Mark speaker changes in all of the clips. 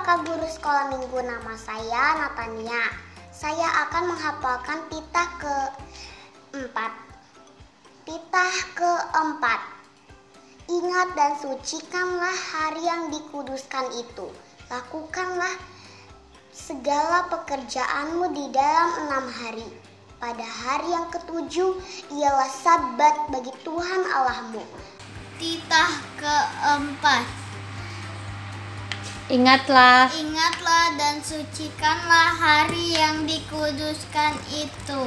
Speaker 1: kakak guru sekolah minggu, nama saya Natania. Saya akan menghafalkan titah keempat. Titah keempat. Ingat dan sucikanlah hari yang dikuduskan itu. Lakukanlah segala pekerjaanmu di dalam 6 hari. Pada hari yang ketujuh ialah sabat bagi Tuhan Allahmu.
Speaker 2: Titah keempat.
Speaker 3: Ingatlah
Speaker 2: dan sucikanlah hari yang dikuduskan itu.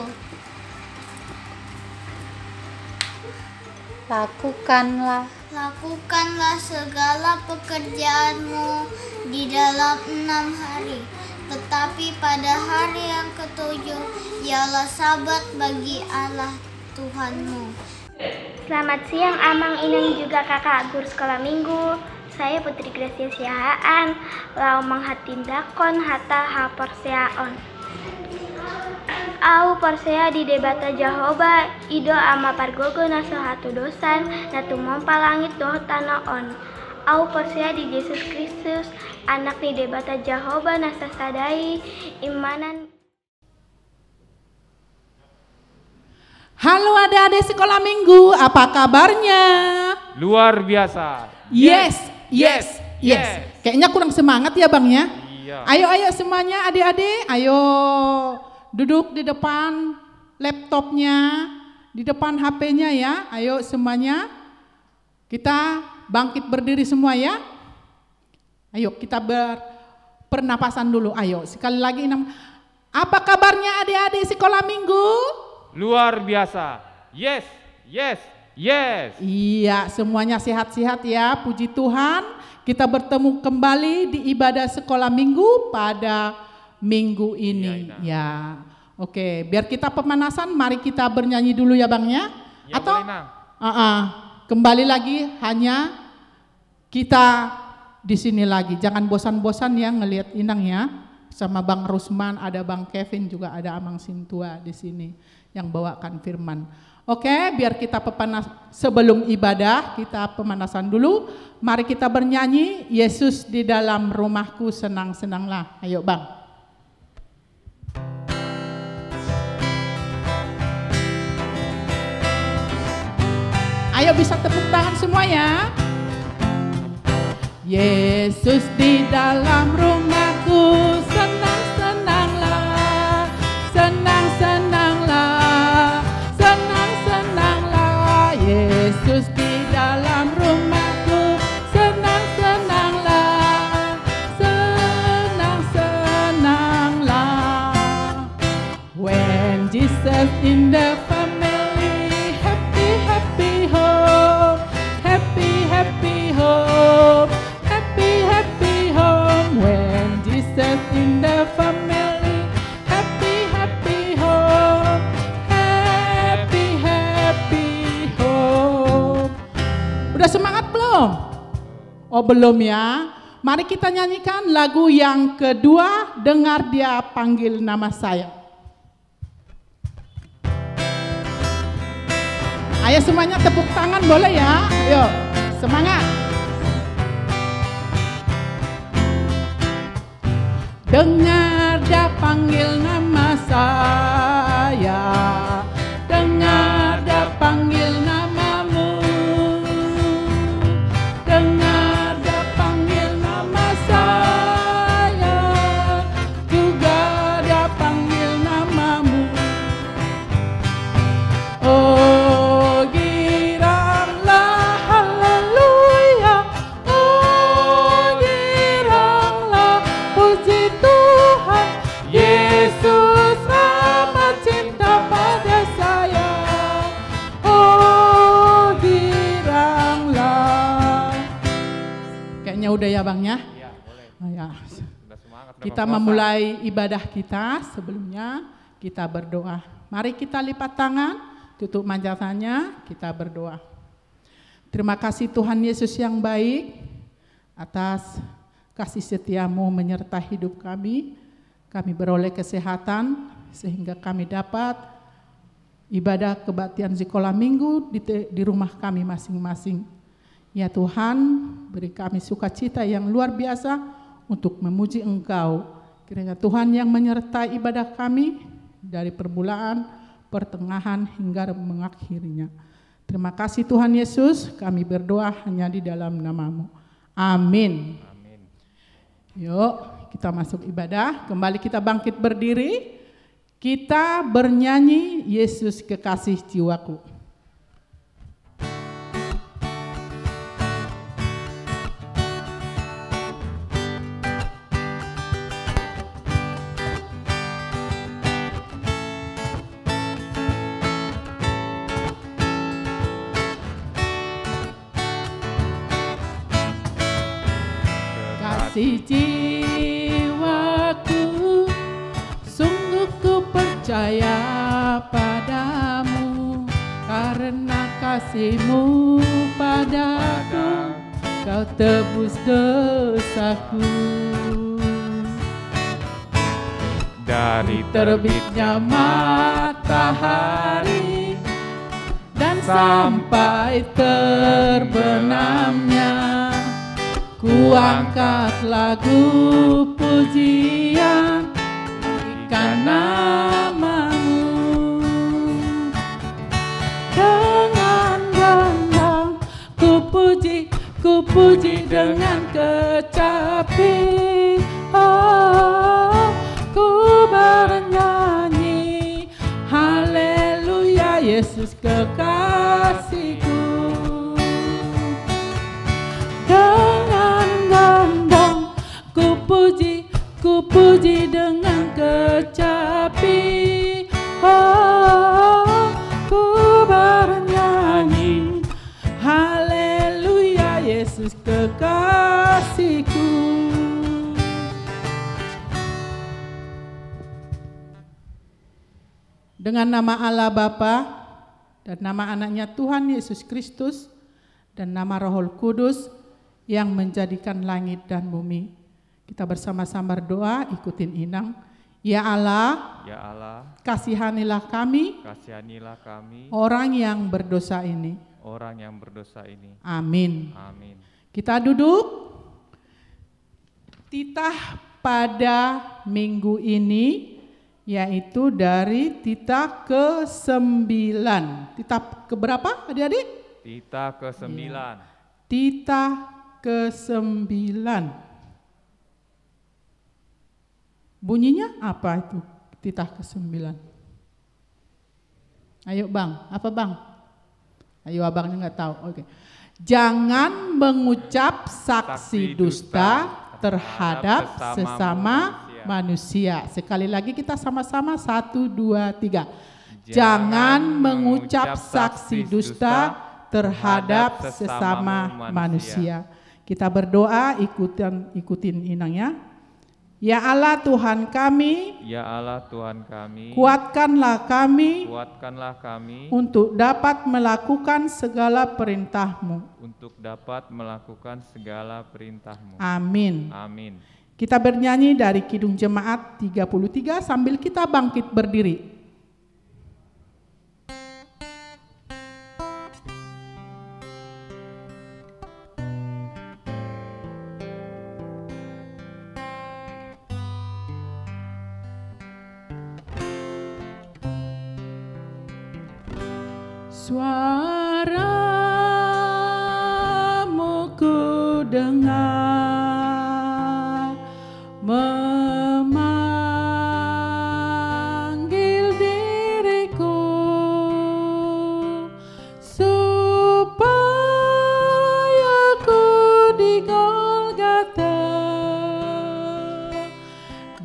Speaker 2: Lakukanlah segala pekerjaanmu di dalam 6 hari. Tetapi pada hari yang ketujuh ialah sabat bagi Allah Tuhanmu.
Speaker 4: Selamat siang Amang Inang juga kakak guru sekolah minggu. Saya Putri Gracia Siahaan. Lau manghatindakon hata ha porseaon. Au porsea di debata Jehovah ido ama pargogo naso hatu dosan natu mompa langit doh tanaon. Au porsea di Yesus Kristus anak ni debata Jehovah nasa sadai imanan.
Speaker 5: Halo adik-adik sekolah minggu, apa kabarnya?
Speaker 6: Luar biasa.
Speaker 5: Yes. Kayaknya kurang semangat ya Bang ya?
Speaker 6: Iya.
Speaker 5: Ayo semuanya adik-adik, ayo duduk di depan laptopnya, di depan HP-nya ya. Ayo semuanya, kita bangkit berdiri semua ya. Ayo kita pernapasan dulu, ayo sekali lagi. Apa kabarnya adik-adik sekolah minggu?
Speaker 6: Luar biasa. Yes.
Speaker 5: Iya, semuanya sehat-sehat ya, puji Tuhan. Kita bertemu kembali di ibadah sekolah minggu pada minggu ini. Ya, oke. Biar kita pemanasan, mari kita bernyanyi dulu ya Bang ya. Atau kembali lagi hanya kita di sini lagi. Jangan bosan-bosan ya ngelihat Inang ya. Sama Bang Rusman, ada Bang Kevin, juga ada Amang Sintua di sini yang bawakan firman. Oke, biar kita sebelum ibadah kita pemanasan dulu. Mari kita bernyanyi Yesus di dalam rumahku senang-senanglah. Ayo Bang. Ayo bisa tepuk tangan semua ya. Yesus di dalam rumahku senang-senanglah, senang-senanglah, senang-senanglah. Yesus di dalam rumahku senang-senanglah, senang-senanglah. When Jesus in the family, happy, happy home, happy, happy home. When Jesus in the family, happy, happy home, happy, happy home. Udah semangat belum? Oh belum ya. Mari kita nyanyikan lagu yang kedua, dengar dia panggil nama saya. Ayo semuanya tepuk tangan boleh ya? Ayo semangat. Dengar dia panggil nama saya, dengar dia panggil namamu, dengar dia panggil nama saya, juga dia panggil namamu. Oh giranglah haleluya, oh giranglah puji Tuhan, Yesus amat cinta pada saya. Oh giranglah. Kayaknya udah ya Bang ya?
Speaker 6: Iya, boleh.
Speaker 5: Oh, ya.
Speaker 6: Udah semangat, udah
Speaker 5: Kita
Speaker 6: berpuasa.
Speaker 5: memulai ibadah kita, sebelumnya kita berdoa. Mari kita lipat tangan, tutup manjatannya, kita berdoa. Terima kasih Tuhan Yesus yang baik atas kasih setiamu menyertai hidup kami. Kami beroleh kesehatan sehingga kami dapat ibadah kebaktian sekolah minggu di rumah kami masing-masing. Ya Tuhan, beri kami sukacita yang luar biasa untuk memuji Engkau. Kiranya Tuhan yang menyertai ibadah kami dari permulaan, pertengahan hingga mengakhirinya. Terima kasih Tuhan Yesus, kami berdoa hanya di dalam nama-Mu. Amin.
Speaker 6: Amin.
Speaker 5: Yuk kita masuk ibadah, kembali kita bangkit berdiri, kita bernyanyi Yesus kekasih jiwaku. Kasih jiwaku, sungguh ku percaya padamu, karena kasih-Mu padaku, Kau tebus dosaku.
Speaker 6: Dari
Speaker 5: Terbitnya matahari dan sampai terbenamnya, ku angkat lagu pujian berikan nama-Mu. Dengan gembira ku puji dengan kecapi. Oh, ku bernyanyi haleluya Yesus kekasihku. Dengan gembira ku puji dengan kecapi. Oh, ku bernyanyi haleluya Yesus kekasihku. Dengan nama Allah Bapa dan nama anaknya Tuhan Yesus Kristus dan nama Roh Kudus yang menjadikan langit dan bumi, kita bersama-sama berdoa, ikutin Inang. Ya Allah, kasihanilah kami, orang yang berdosa ini. Amin.
Speaker 6: Amin.
Speaker 5: Kita duduk. Titah pada minggu ini yaitu dari titah ke-9. Titah keberapa adik-adik?
Speaker 6: Titah ke-9.
Speaker 5: Ya. Titah ke-9. Bunyinya apa itu titah ke-9? Ayo Bang, apa Bang? Ayo abangnya nggak tahu. Oke. Jangan mengucap saksi dusta terhadap sesama manusia. Sekali lagi kita sama-sama 1, 2, 3. Jangan mengucap saksi dusta terhadap sesama manusia. Kita berdoa, ikutin Inangnya. Ya Allah Tuhan kami, kuatkanlah kami, untuk dapat melakukan segala perintah-Mu. Amin.
Speaker 6: Amin.
Speaker 5: Kita bernyanyi dari Kidung Jemaat 33 sambil kita bangkit berdiri. Suara-Mu ku dengar memanggil diriku supaya ku di Golgota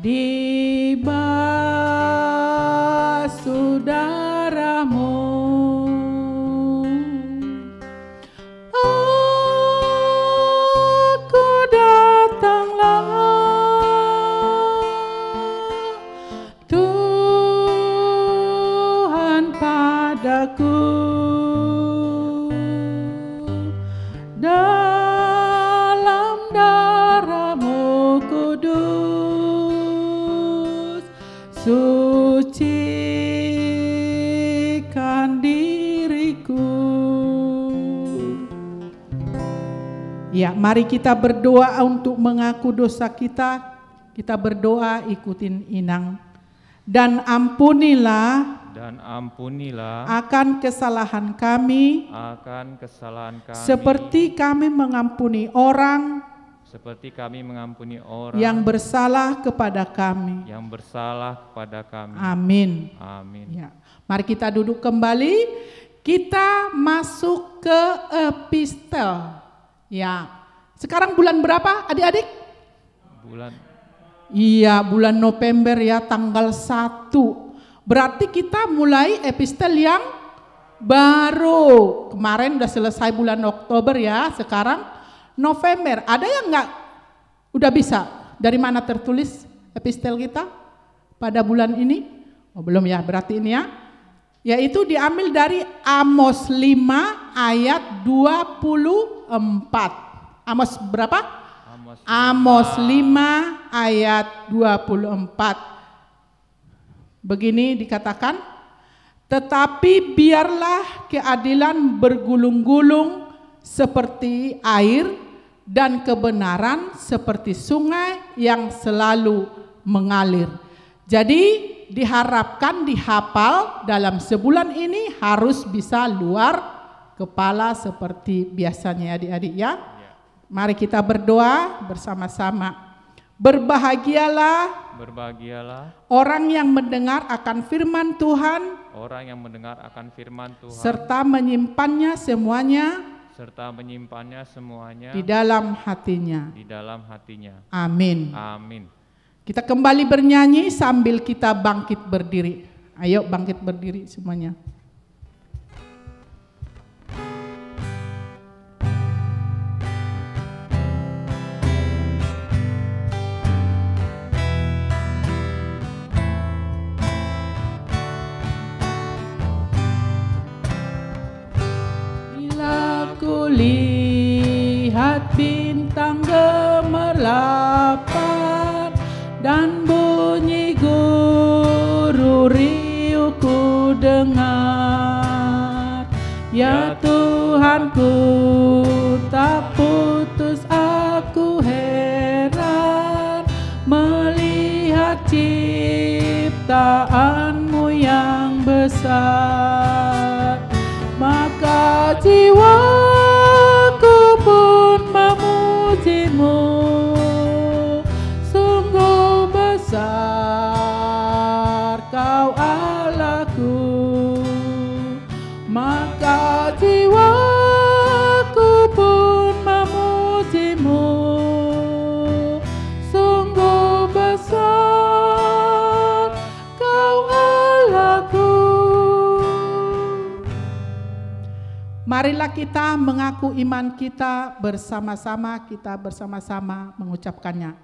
Speaker 5: dibasuh darah-Mu. Dalam darah-Mu kudus, sucikan diriku. Ya, mari kita berdoa untuk mengaku dosa kita. Kita berdoa ikutin Inang. Dan ampunilah akan kesalahan kami, seperti kami mengampuni orang yang bersalah kepada kami. Amin. Ya. Mari kita duduk kembali. Kita masuk ke epistel. Ya. Sekarang bulan berapa, adik-adik? Bulan November ya, tanggal 1. Berarti kita mulai epistel yang baru. Kemarin udah selesai bulan Oktober ya, sekarang November. Ada yang enggak udah bisa? Dari mana tertulis epistel kita pada bulan ini? Oh, belum ya, berarti ini ya. Yaitu diambil dari Amos 5 ayat 24. Amos berapa? Amos 5 ayat 24. Begini dikatakan, tetapi biarlah keadilan bergulung-gulung seperti air dan kebenaran seperti sungai yang selalu mengalir. Jadi diharapkan dihafal dalam sebulan ini harus bisa luar kepala seperti biasanya adik-adik ya. Mari kita berdoa bersama-sama. Berbahagialah orang yang mendengar akan firman Tuhan, serta menyimpannya semuanya di dalam hatinya. Amin. Kita kembali bernyanyi sambil kita bangkit berdiri. Ayo bangkit berdiri semuanya. Bila kulihat bintang gemerlapan dan bunyi guru riuhku dengar, ya Tuhanku tak putus aku heran melihat ciptaanmu yang besar. Maka jiwaku pun memujimu, sungguh besar Kau Allahku. Maka jiwaku pun memujimu, sungguh besar Kau Allahku. Marilah kita mengaku iman kita bersama-sama, mengucapkannya.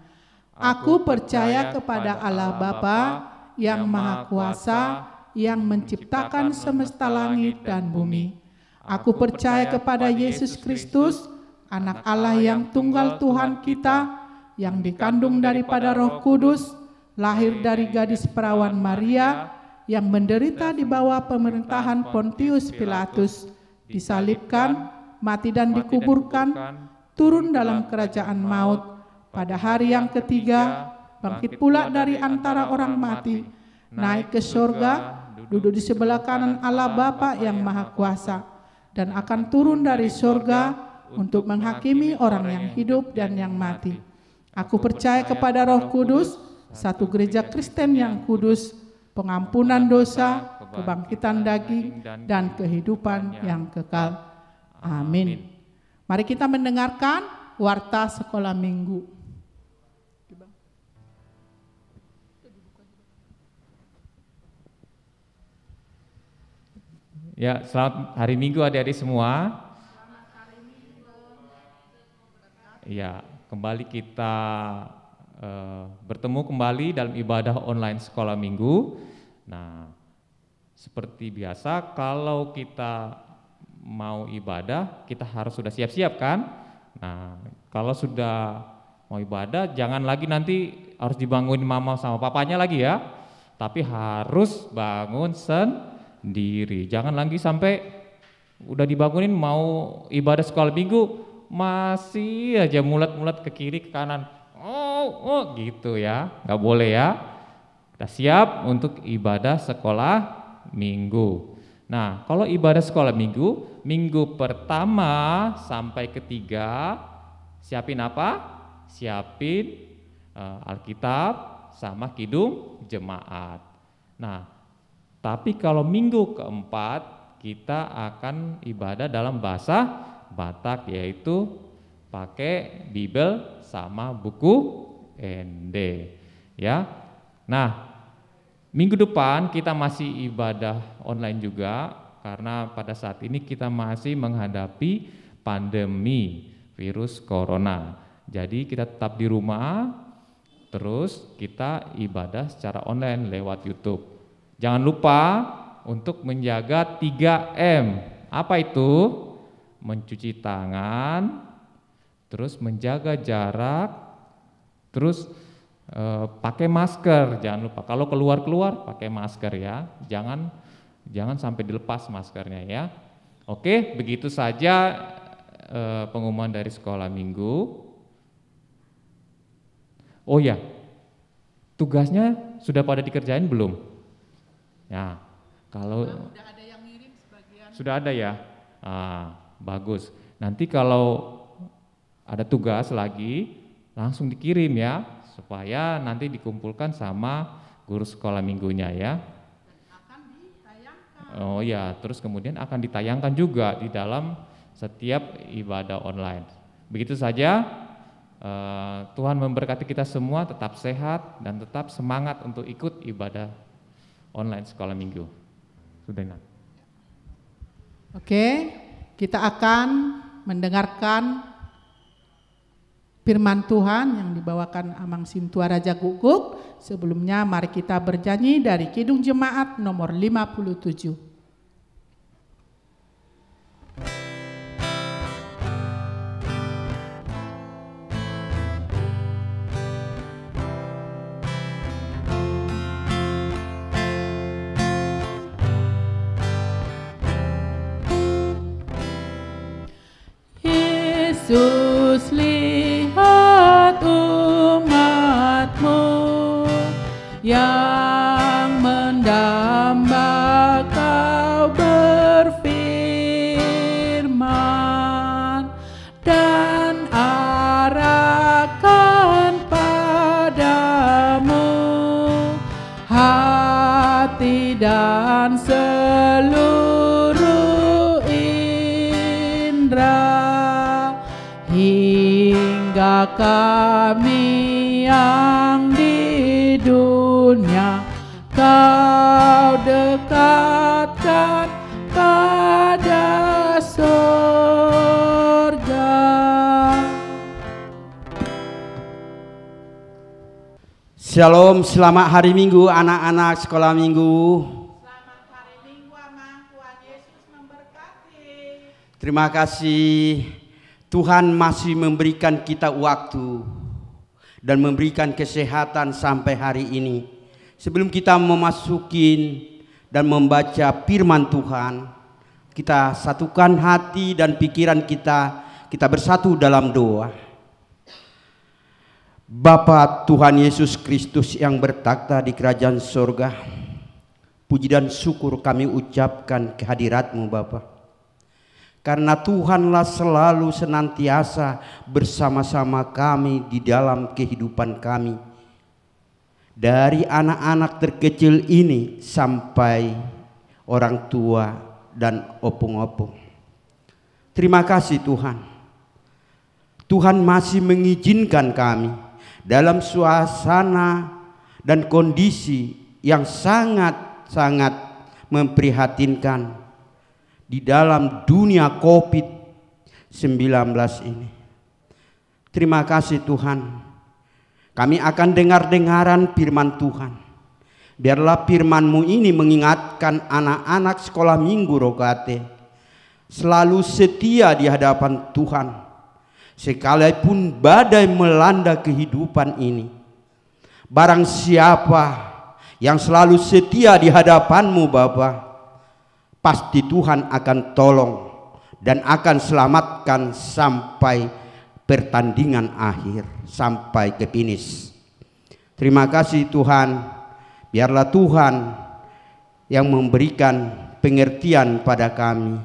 Speaker 5: Aku percaya kepada Allah Bapa yang Maha Kuasa, yang menciptakan semesta langit dan bumi. Aku percaya kepada Yesus Kristus, Anak Allah yang tunggal Tuhan kita, yang dikandung daripada Roh Kudus, lahir dari gadis perawan Maria, yang menderita di bawah pemerintahan Pontius Pilatus, disalibkan, mati dan dikuburkan, turun dalam kerajaan maut, pada hari yang ketiga bangkit pula dari antara orang mati, naik ke surga, duduk di sebelah kanan Allah Bapa yang Maha Kuasa, dan akan turun dari surga untuk menghakimi orang yang hidup dan yang mati. Aku percaya kepada Roh Kudus, satu gereja Kristen yang kudus, pengampunan dosa, kebangkitan daging, dan kehidupan yang kekal. Amin. Mari kita mendengarkan warta sekolah minggu.
Speaker 6: Ya, selamat hari Minggu adik-adik semua. Ya, kembali kita bertemu kembali dalam ibadah online sekolah minggu. Nah, seperti biasa kalau kita mau ibadah, kita harus sudah siap-siap kan? Nah, kalau sudah mau ibadah, jangan lagi nanti harus dibangunin mama sama papanya lagi ya. Tapi harus bangun sendiri. Jangan lagi sampai udah dibangunin mau ibadah sekolah minggu, masih aja mulat-mulat ke kiri ke kanan. Oh gitu ya, nggak boleh ya. Kita siap untuk ibadah sekolah minggu. Nah, kalau ibadah sekolah minggu, minggu pertama sampai ketiga, siapin apa? Siapin Alkitab sama kidung jemaat. Nah, tapi kalau minggu keempat kita akan ibadah dalam bahasa Batak, yaitu pakai Bible sama buku ND ya. Nah, minggu depan kita masih ibadah online juga karena pada saat ini kita masih menghadapi pandemi virus corona. Jadi kita tetap di rumah, terus kita ibadah secara online lewat YouTube. Jangan lupa untuk menjaga 3M. Apa itu? Mencuci tangan, terus menjaga jarak, terus pakai masker. Jangan lupa kalau keluar pakai masker ya. Jangan sampai dilepas maskernya ya. Oke, begitu saja pengumuman dari sekolah minggu. Oh ya, tugasnya sudah pada dikerjain belum? Ya, kalau
Speaker 5: Sudah ada yang ngirim sebagian.
Speaker 6: sudah ada ya, bagus. Nanti kalau ada tugas lagi langsung dikirim ya, supaya nanti dikumpulkan sama guru sekolah minggunya ya.
Speaker 5: Akan ditayangkan.
Speaker 6: Oh ya, terus kemudian akan ditayangkan juga di dalam setiap ibadah online. Begitu saja. Tuhan memberkati kita semua, tetap sehat dan tetap semangat untuk ikut ibadah online sekolah minggu. Sudah.
Speaker 5: Oke, kita akan mendengarkan firman Tuhan yang dibawakan Amang Sintua Raja Guguk. Sebelumnya mari kita bernyanyi dari Kidung Jemaat nomor 57. Yesus, lihat umat-Mu yang mendamba Kau berfirman dan arahkan padamu hati dan seluruh indera, hingga kami yang di dunia Kau dekatkan pada surga.
Speaker 3: Shalom, selamat hari Minggu anak-anak sekolah minggu.
Speaker 5: Selamat hari Minggu, Amang. Tuhan Yesus memberkati.
Speaker 3: Terima kasih. Tuhan masih memberikan kita waktu dan memberikan kesehatan sampai hari ini. Sebelum kita memasukin dan membaca firman Tuhan, kita satukan hati dan pikiran kita bersatu dalam doa. Bapa Tuhan Yesus Kristus yang bertakhta di kerajaan sorga, puji dan syukur kami ucapkan kehadirat-Mu Bapa. Karena Tuhanlah selalu senantiasa bersama-sama kami di dalam kehidupan kami. Dari anak-anak terkecil ini sampai orang tua dan opung-opung. Terima kasih Tuhan. Tuhan masih mengizinkan kami dalam suasana dan kondisi yang sangat-sangat memprihatinkan di dalam dunia COVID-19 ini. Terima kasih Tuhan. Kami akan dengar-dengaran firman Tuhan. Biarlah firman-Mu ini mengingatkan anak-anak sekolah minggu Rokate selalu setia di hadapan Tuhan, sekalipun badai melanda kehidupan ini. Barang siapa yang selalu setia di hadapan-Mu Bapa, pasti Tuhan akan tolong dan akan selamatkan sampai pertandingan akhir, sampai ke finish. Terima kasih Tuhan, biarlah Tuhan yang memberikan pengertian pada kami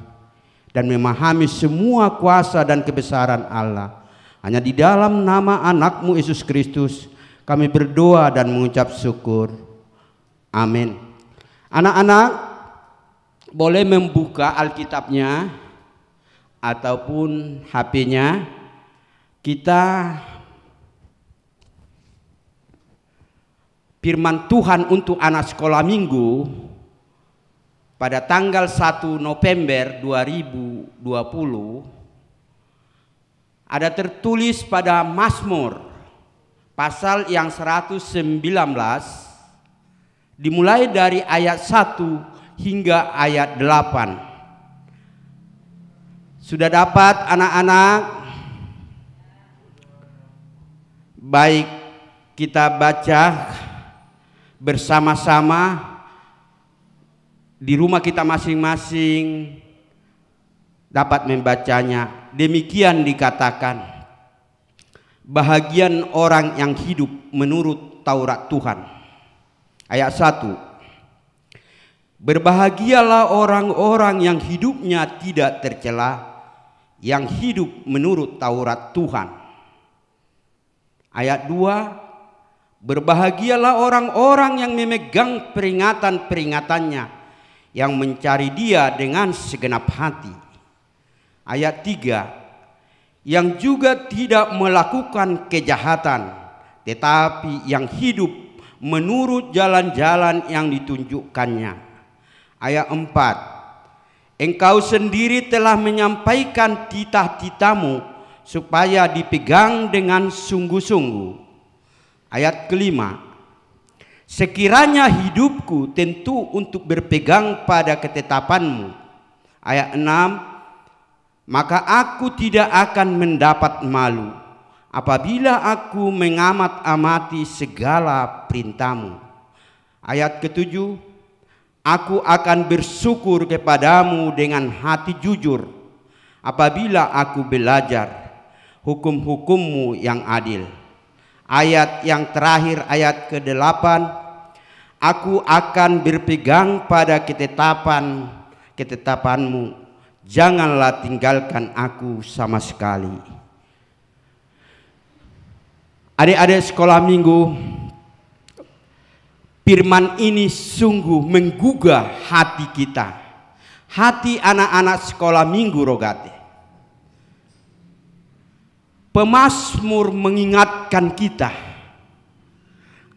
Speaker 3: dan memahami semua kuasa dan kebesaran Allah. Hanya di dalam nama anak-Mu Yesus Kristus kami berdoa dan mengucap syukur. Amin. Anak-anak boleh membuka Alkitabnya ataupun HP-nya. Kita firman Tuhan untuk anak sekolah minggu pada tanggal 1 November 2020 ada tertulis pada Mazmur pasal yang 119 dimulai dari ayat 1 hingga ayat 8. Sudah dapat anak-anak? Baik, kita baca bersama-sama di rumah kita masing-masing dapat membacanya. Demikian dikatakan, bahagian orang yang hidup menurut Taurat Tuhan. Ayat 1. Berbahagialah orang-orang yang hidupnya tidak tercela, yang hidup menurut Taurat Tuhan. Ayat 2, berbahagialah orang-orang yang memegang peringatan-peringatannya, yang mencari Dia dengan segenap hati. Ayat 3, yang juga tidak melakukan kejahatan, tetapi yang hidup menurut jalan-jalan yang ditunjukkannya. Ayat 4, engkau sendiri telah menyampaikan titah-titah-Mu supaya dipegang dengan sungguh-sungguh. Ayat kelima, sekiranya hidupku tentu untuk berpegang pada ketetapan-Mu. Ayat 6, maka aku tidak akan mendapat malu apabila aku mengamat-amati segala perintah-Mu. Ayat ketujuh, aku akan bersyukur kepadamu dengan hati jujur apabila aku belajar hukum-hukum-Mu yang adil. Ayat yang terakhir, ayat ke-8, aku akan berpegang pada ketetapan-Mu, janganlah tinggalkan aku sama sekali. Adik-adik sekolah minggu, firman ini sungguh menggugah hati kita, hati anak-anak sekolah minggu Rogate. Pemazmur mengingatkan kita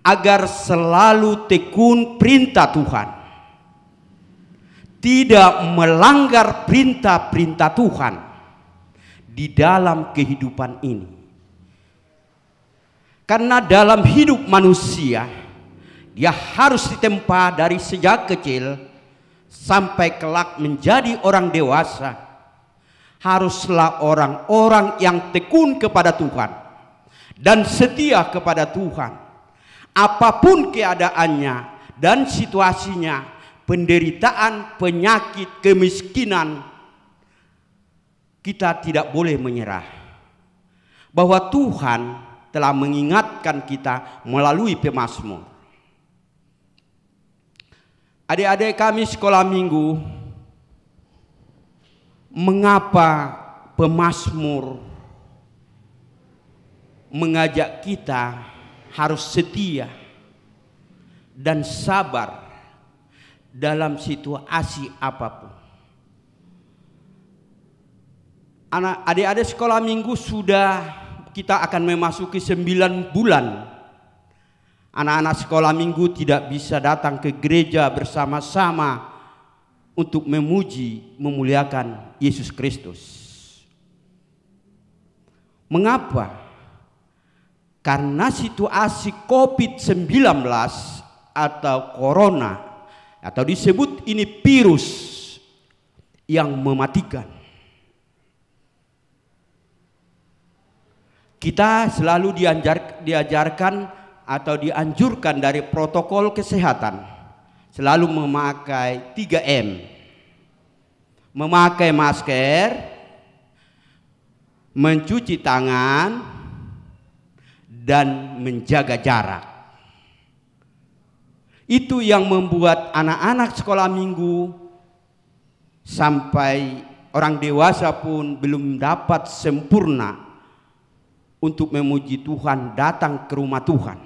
Speaker 3: agar selalu tekun perintah Tuhan, tidak melanggar perintah-perintah Tuhan di dalam kehidupan ini. Karena dalam hidup manusia, dia harus ditempa dari sejak kecil sampai kelak menjadi orang dewasa. Haruslah orang-orang yang tekun kepada Tuhan dan setia kepada Tuhan. Apapun keadaannya dan situasinya, penderitaan, penyakit, kemiskinan, kita tidak boleh menyerah. Bahwa Tuhan telah mengingatkan kita melalui pemazmur. Adik-adik kami sekolah minggu, mengapa pemazmur mengajak kita harus setia dan sabar dalam situasi apapun? Adik-adik sekolah minggu, sudah kita akan memasuki 9 bulan. Anak-anak sekolah minggu tidak bisa datang ke gereja bersama-sama untuk memuji, memuliakan Yesus Kristus. Mengapa? Karena situasi COVID-19 atau corona, atau disebut ini virus yang mematikan. Kita selalu diajarkan atau dianjurkan dari protokol kesehatan selalu memakai 3M. Memakai masker, mencuci tangan, dan menjaga jarak. Itu yang membuat anak-anak sekolah minggu sampai orang dewasa pun belum dapat sempurna untuk memuji Tuhan datang ke rumah Tuhan.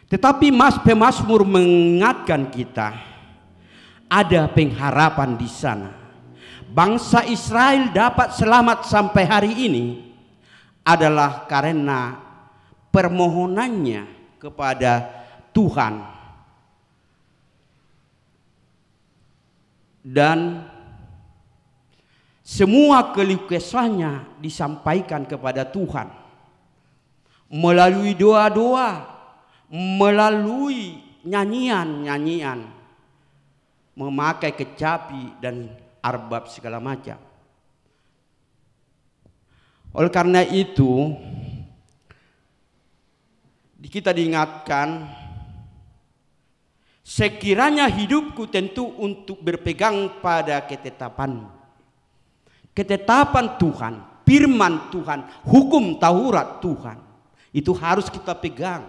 Speaker 3: Tetapi pemazmur mengingatkan kita ada pengharapan di sana. Bangsa Israel dapat selamat sampai hari ini adalah karena permohonannya kepada Tuhan, dan semua keluh kesahnya disampaikan kepada Tuhan melalui doa-doa, melalui nyanyian-nyanyian, memakai kecapi dan arbab segala macam. Oleh karena itu kita diingatkan, sekiranya hidupku tentu untuk berpegang pada ketetapan Tuhan, firman Tuhan, hukum Taurat Tuhan, itu harus kita pegang.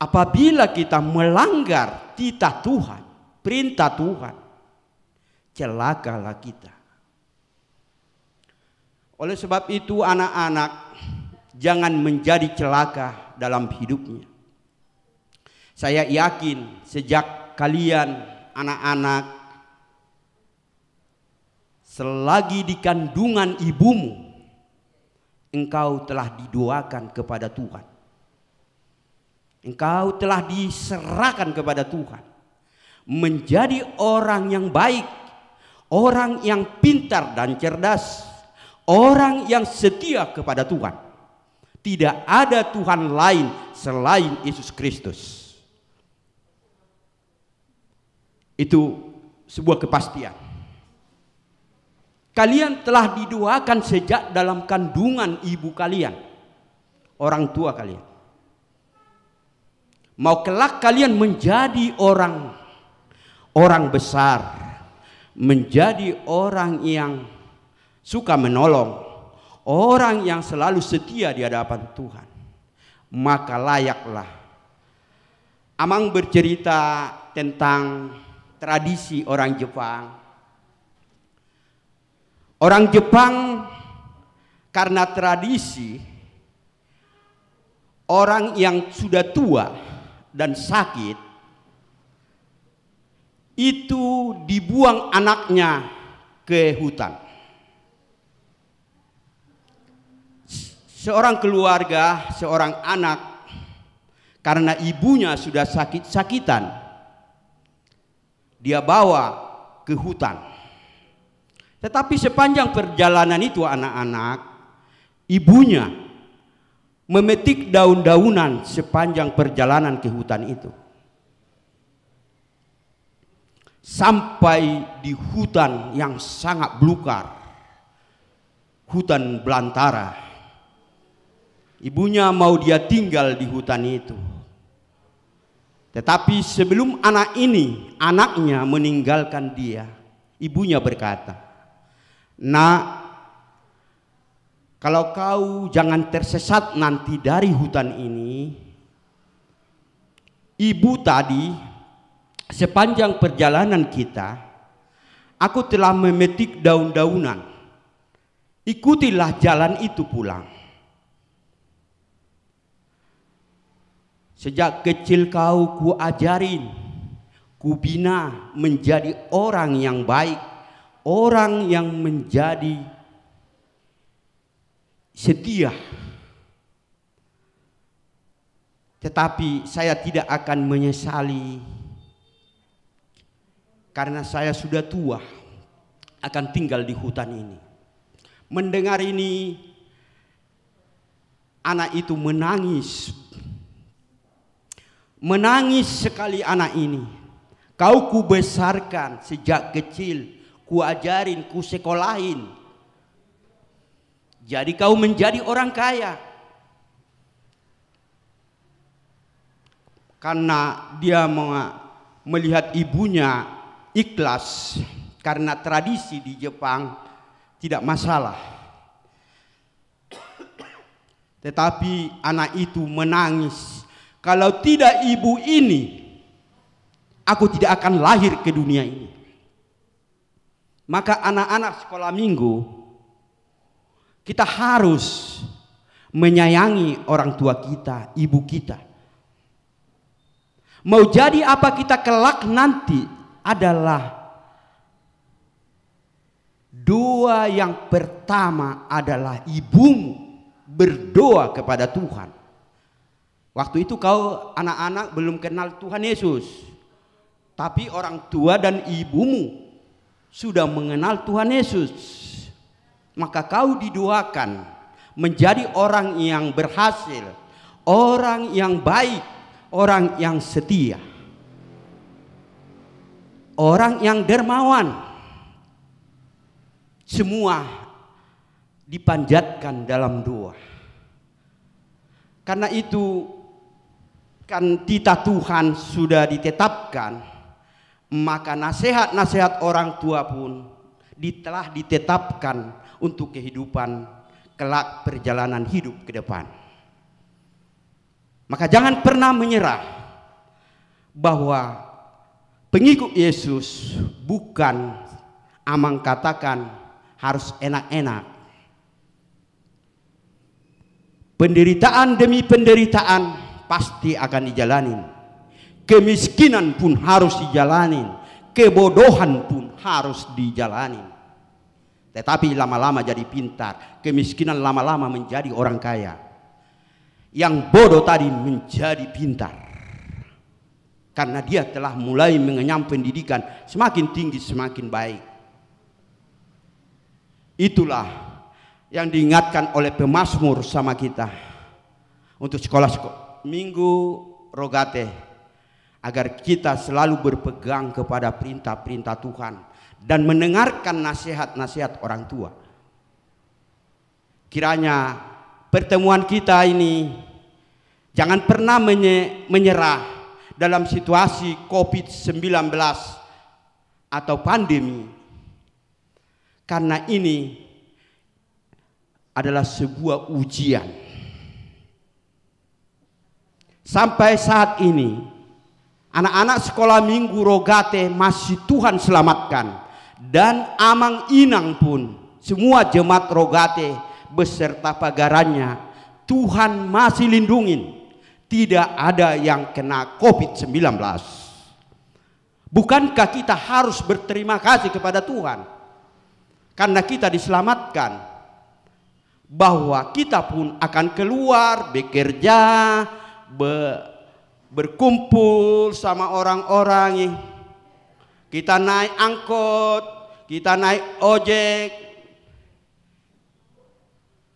Speaker 3: Apabila kita melanggar titah Tuhan, perintah Tuhan, celakalah kita. Oleh sebab itu anak-anak, jangan menjadi celaka dalam hidupnya. Saya yakin sejak kalian anak-anak selagi di kandungan ibumu, engkau telah didoakan kepada Tuhan. Engkau telah diserahkan kepada Tuhan. Menjadi orang yang baik, orang yang pintar dan cerdas, orang yang setia kepada Tuhan. Tidak ada Tuhan lain selain Yesus Kristus. Itu sebuah kepastian. Kalian telah didoakan sejak dalam kandungan ibu kalian, orang tua kalian. Mau kelak kalian menjadi orang besar, menjadi orang yang suka menolong, orang yang selalu setia di hadapan Tuhan, maka layaklah. Amang bercerita tentang tradisi orang Jepang. Orang Jepang karena tradisi, orang yang sudah tua dan sakit itu dibuang anaknya ke hutan. Seorang keluarga, seorang anak, karena ibunya sudah sakit-sakitan, dia bawa ke hutan. Tetapi sepanjang perjalanan itu anak-anak, ibunya memetik daun-daunan sepanjang perjalanan ke hutan itu. Sampai di hutan yang sangat belukar, hutan belantara. Ibunya mau dia tinggal di hutan itu. Tetapi sebelum anaknya meninggalkan dia, ibunya berkata, "Nak, kalau kau jangan tersesat nanti dari hutan ini, ibu tadi sepanjang perjalanan kita, aku telah memetik daun-daunan. Ikutilah jalan itu pulang. Sejak kecil kau kuajarin, kubina menjadi orang yang baik, orang yang menjadi setia. Tetapi saya tidak akan menyesali karena saya sudah tua akan tinggal di hutan ini." Mendengar ini, anak itu menangis sekali anak ini. "Kau kubesarkan sejak kecil, kuajarin, kusekolahin. Jadi kau menjadi orang kaya." Karena dia melihat ibunya ikhlas, karena tradisi di Jepang tidak masalah. Tetapi anak itu menangis, kalau tidak ibu ini, aku tidak akan lahir ke dunia ini. Maka anak-anak sekolah minggu, kita harus menyayangi orang tua kita, ibu kita. Mau jadi apa kita kelak nanti adalah doa yang pertama adalah ibumu berdoa kepada Tuhan. Waktu itu kau anak-anak belum kenal Tuhan Yesus, tapi orang tua dan ibumu sudah mengenal Tuhan Yesus. Maka kau didoakan menjadi orang yang berhasil, orang yang baik, orang yang setia, orang yang dermawan. Semua dipanjatkan dalam doa. Karena itu kan titah Tuhan sudah ditetapkan, maka nasihat-nasihat orang tua pun telah ditetapkan untuk kehidupan kelak perjalanan hidup ke depan. Maka jangan pernah menyerah bahwa pengikut Yesus bukan Amang katakan harus enak-enak. Penderitaan demi penderitaan pasti akan dijalanin. Kemiskinan pun harus dijalanin. Kebodohan pun harus dijalanin. Tetapi lama-lama jadi pintar. Kemiskinan lama-lama menjadi orang kaya. Yang bodoh tadi menjadi pintar. Karena dia telah mulai mengenyam pendidikan. Semakin tinggi semakin baik. Itulah yang diingatkan oleh pemazmur sama kita untuk sekolah minggu Rogate, agar kita selalu berpegang kepada perintah-perintah Tuhan dan mendengarkan nasihat-nasihat orang tua. Kiranya pertemuan kita ini jangan pernah menyerah dalam situasi COVID-19 atau pandemi. Karena ini adalah sebuah ujian. Sampai saat ini anak-anak sekolah minggu Rogate masih Tuhan selamatkan. Dan Amang Inang pun, semua jemaat Rogate beserta pagarannya, Tuhan masih lindungin. Tidak ada yang kena COVID-19. Bukankah kita harus berterima kasih kepada Tuhan? Karena kita diselamatkan, bahwa kita pun akan keluar, bekerja, berkumpul sama orang-orang. Kita naik angkot, kita naik ojek.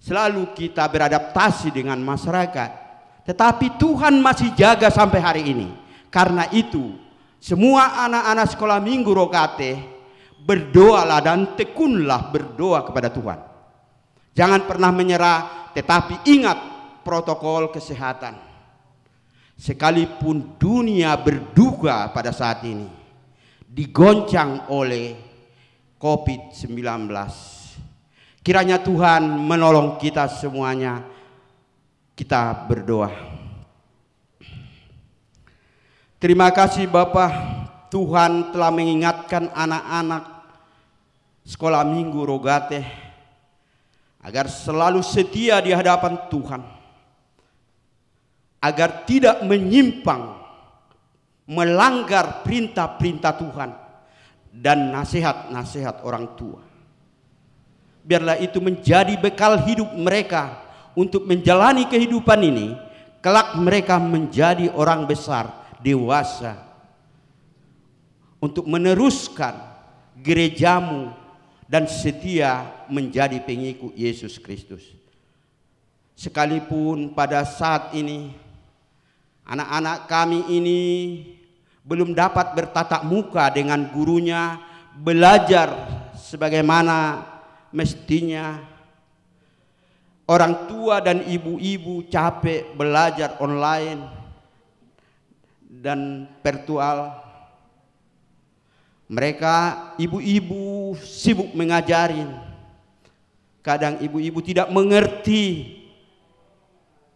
Speaker 3: Selalu kita beradaptasi dengan masyarakat. Tetapi Tuhan masih jaga sampai hari ini. Karena itu, semua anak-anak sekolah minggu Rogate, berdoalah dan tekunlah berdoa kepada Tuhan. Jangan pernah menyerah, tetapi ingat protokol kesehatan. Sekalipun dunia berduka pada saat ini, digoncang oleh COVID-19. Kiranya Tuhan menolong kita semuanya. Kita berdoa. Terima kasih Bapak, Tuhan telah mengingatkan anak-anak sekolah minggu Rogate agar selalu setia di hadapan Tuhan, agar tidak menyimpang, melanggar perintah-perintah Tuhan dan nasihat-nasihat orang tua. Biarlah itu menjadi bekal hidup mereka untuk menjalani kehidupan ini. Kelak mereka menjadi orang besar, dewasa, untuk meneruskan gerejamu dan setia menjadi pengikut Yesus Kristus. Sekalipun pada saat ini anak-anak kami ini belum dapat bertatap muka dengan gurunya, belajar sebagaimana mestinya. Orang tua dan ibu-ibu capek belajar online dan virtual. Mereka ibu-ibu sibuk mengajarin. Kadang ibu-ibu tidak mengerti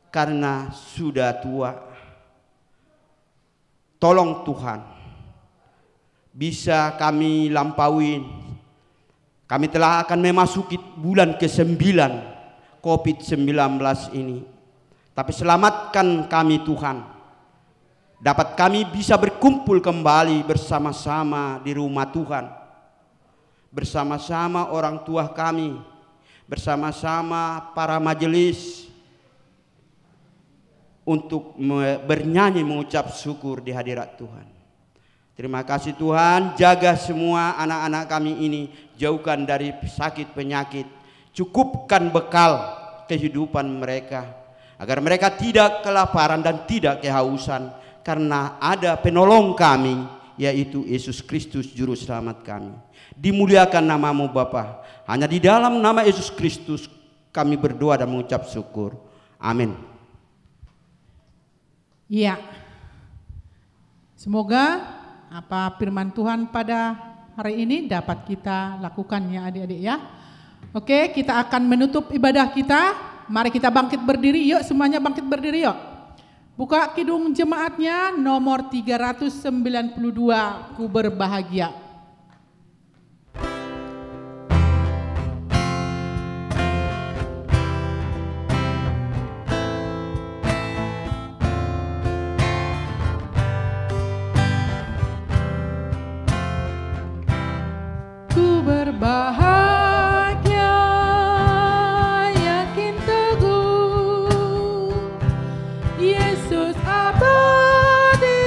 Speaker 3: karena sudah tua. Tolong Tuhan, bisa kami lampauin. Kami telah akan memasuki bulan ke-9 COVID-19 ini. Tapi selamatkan kami Tuhan. Dapat kami bisa berkumpul kembali bersama-sama di rumah Tuhan. Bersama-sama orang tua kami. Bersama-sama para majelis. Untuk bernyanyi mengucap syukur di hadirat Tuhan. Terima kasih Tuhan, jaga semua anak-anak kami ini. Jauhkan dari sakit penyakit. Cukupkan bekal kehidupan mereka. Agar mereka tidak kelaparan dan tidak kehausan. Karena ada penolong kami, yaitu Yesus Kristus Juru Selamat kami. Dimuliakan namamu Bapa. Hanya di dalam nama Yesus Kristus kami berdoa dan mengucap syukur. Amin.
Speaker 5: Iya. Semoga apa firman Tuhan pada hari ini dapat kita lakukan ya adik-adik ya. Oke, kita akan menutup ibadah kita. Mari kita bangkit berdiri, yuk semuanya bangkit berdiri yuk. Buka kidung jemaatnya nomor 392, Ku Berbahagia. Ku berbahagia, yakin teguh, Yesus abadi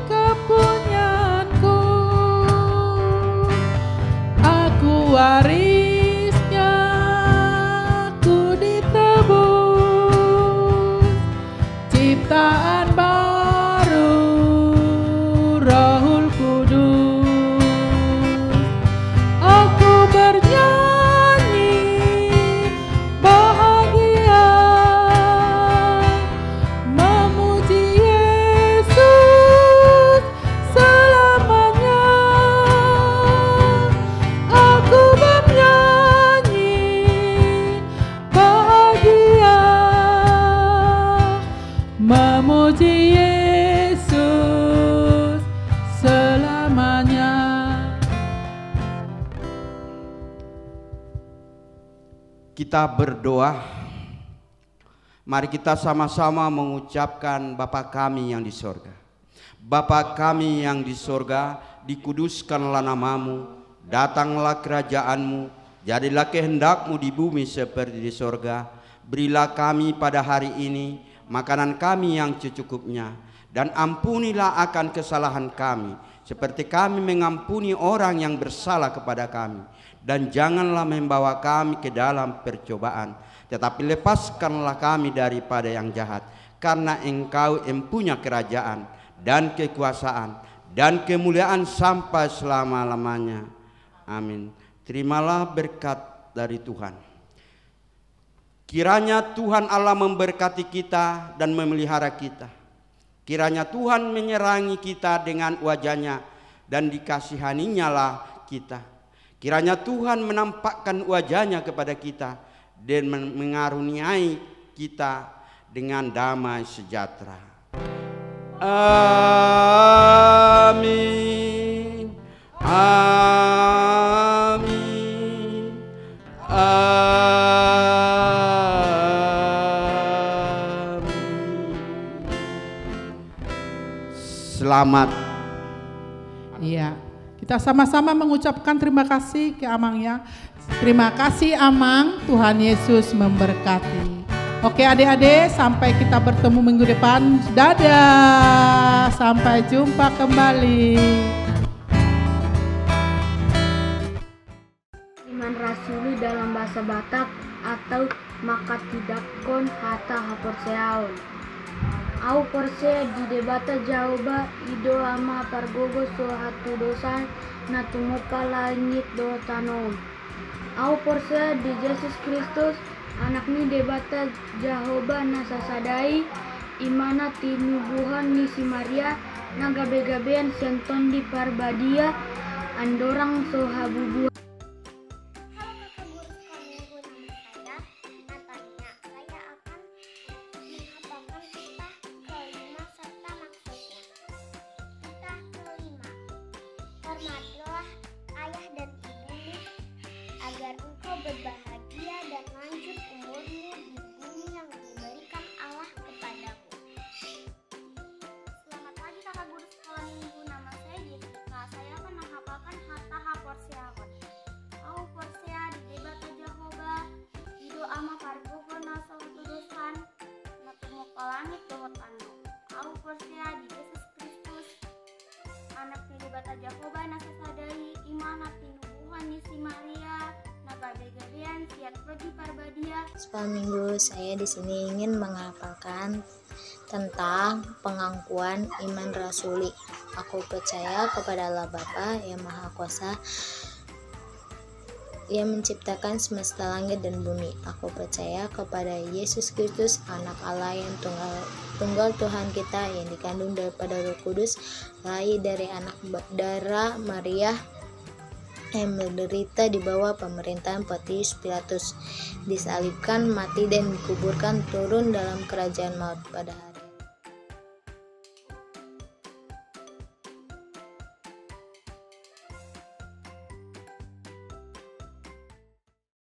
Speaker 5: kepunyaanku. Aku warisnya, ku ditebus, ciptaan baru, Rohul Kudus. Aku bernyanyi bahagia, memuji Yesus selamanya. Aku bernyanyi bahagia, memuji Yesus selamanya.
Speaker 3: Kita berdoa. Mari kita sama-sama mengucapkan Bapa kami yang di sorga. Bapa kami yang di sorga, dikuduskanlah namamu, datanglah kerajaanmu, jadilah kehendakmu di bumi seperti di sorga. Berilah kami pada hari ini makanan kami yang secukupnya, dan ampunilah akan kesalahan kami, seperti kami mengampuni orang yang bersalah kepada kami. Dan janganlah membawa kami ke dalam percobaan, tetapi lepaskanlah kami daripada yang jahat. Karena Engkau empunya kerajaan dan kekuasaan dan kemuliaan sampai selama-lamanya. Amin. Terimalah berkat dari Tuhan. Kiranya Tuhan Allah memberkati kita dan memelihara kita. Kiranya Tuhan menyerangi kita dengan wajahnya dan dikasihaninya lah kita. Kiranya Tuhan menampakkan wajahnya kepada kita dan mengaruniai kita dengan damai sejahtera. Amin. Amin. Amin. Selamat.
Speaker 5: Iya. Kita sama-sama mengucapkan terima kasih ke Amang ya. Terima kasih Amang, Tuhan Yesus memberkati. Oke adik-adik, sampai kita bertemu minggu depan. Dadah, sampai jumpa kembali.
Speaker 4: Iman rasuli dalam bahasa Batak atau maka tidak kon hata haporseaon. Au porse di debata jaoba ido ama pargogo so hatu dosan na tumupa langit do tanom. Au porse di Yesus Kristus anak ni debata jahoba na sasadai imana tinubuhan ni si Maria Nagabe-gabean senton di parbadia andorang sohabubu.
Speaker 1: Halo kakak guru sekolah minggu, nama saya Natania. Saya akan menghafalkan titah kelima serta maksudnya. Titah kelima. Hormatilah ayah dan ibumu agar engkau berbahagia dan lanjut umurmu di bumi yang diberikan Allah kepadamu.
Speaker 4: Selamat pagi kakak guru sekolah minggu, nama saya Jessica. Saya akan menghafalkan hataha porseahon. Au porsea di debata Jehovah, ido ama pargogo naso tudusan, natumo kalangit dohotano. Au porsea di Yesus Kristus, anak di debata Jehovah nasasadai, imana tinubuhan ni si Maria, nagabe-gabean siat pergi parbadia.
Speaker 2: Sekolah minggu saya di sini ingin menghafalkan tentang pengakuan iman rasuli. Aku percaya kepada Allah Bapa yang Maha Kuasa yang menciptakan semesta langit dan bumi. Aku percaya kepada Yesus Kristus, anak Allah yang tunggal Tuhan kita, yang dikandung daripada Roh Kudus, lahir dari anak darah Maria, yang menderita di bawah pemerintahan Pontius Pilatus, disalibkan, mati dan dikuburkan, turun dalam kerajaan maut pada hari